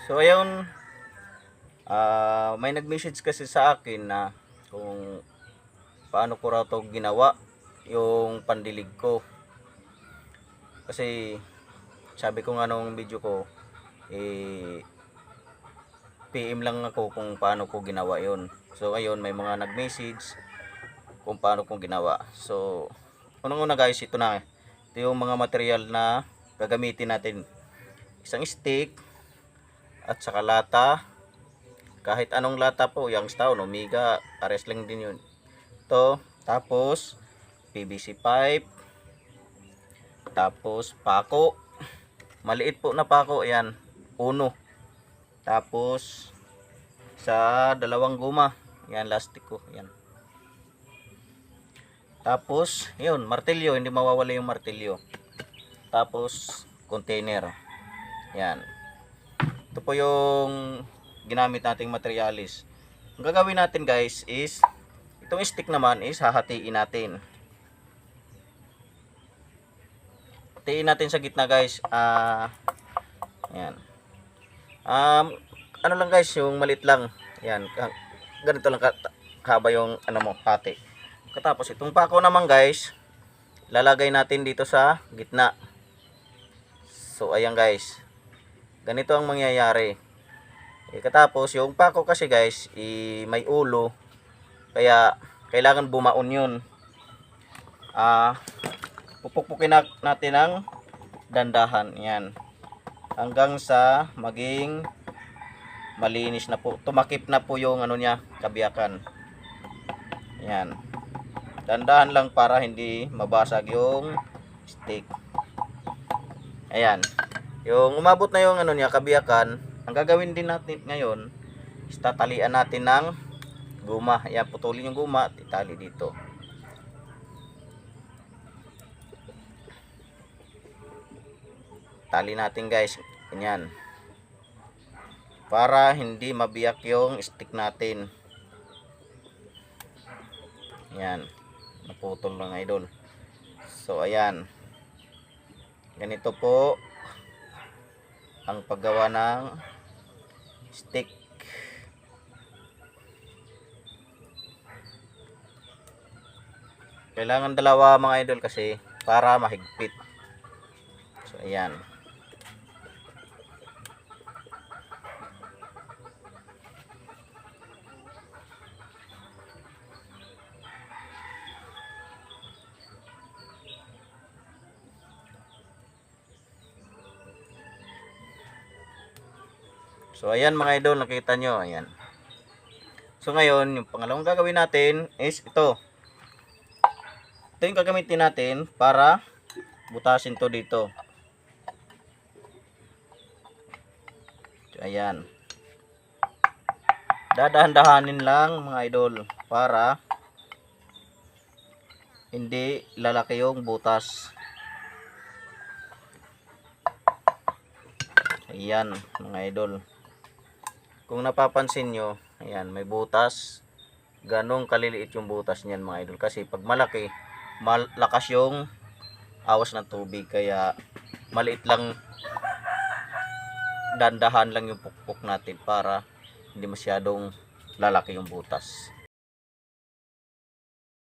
So ayun, may nag-message kasi sa akin na kung paano ko raw to ginawa yung pandilig ko. Kasi sabi ko nga nung video ko, PM lang ako kung paano ko ginawa yon. So ayun, may mga nag-message kung paano ko ginawa. So unang-una guys, ito yung mga material na gagamitin natin. Isang stick at saka lata, kahit anong lata po, Youngstown, Omega, pares lang din yun. Ito, tapos PVC pipe, tapos pako, maliit po na pako, ayan, uno. Tapos sa dalawang guma, yan plastic ko, yan. Tapos yun, martilyo, hindi mawawala yung martilyo. Tapos container, yan. Ito po yung ginamit nating materialis. Ang gagawin natin guys is, itong stick naman is hahatiin natin. Hatiin natin sa gitna guys. Ayan. Ano lang guys, yung maliit lang. Ayan. Ganito lang kahaba yung hati. Katapos itong pako naman guys, lalagay natin dito sa gitna. So ayan guys. Ganito ang mangyayari. Katapos yung pako kasi guys, may ulo. Kaya kailangan bumaon yun. Pupukpukin natin ng dandahan. Yan. Hanggang sa maging malinis na po. Tumakip na po yung niya, kabiyakan. Yan. Dandahan lang para hindi mabasag yung stick. Ayan. Yung umabot na yung niya, kabiyakan, ang gagawin din natin ngayon is tatalian natin ng guma. Ayan, putulin yung guma, itali dito. Tali natin guys, ganyan. Para hindi mabiyak yung stick natin. Ayan, naputol lang idol. So ayan. Ganito po ang paggawa ng stick. Kailangan dalawa mga idol kasi para mahigpit. So ayan. So ayan mga idol, nakita nyo, ayan. So ngayon, yung pangalawang gagawin natin is ito. Ito yung gagamitin natin para butasin to dito. So ayan. Dadahan-dahanin lang mga idol para hindi lalaki yung butas. Ayan mga idol. Kung napapansin nyo, ayan, may butas. Ganong kaliliit yung butas niyan mga idol. Kasi pag malaki, malakas yung awas ng tubig. Kaya maliit lang, dandahan lang yung pukpok natin para hindi masyadong lalaki yung butas.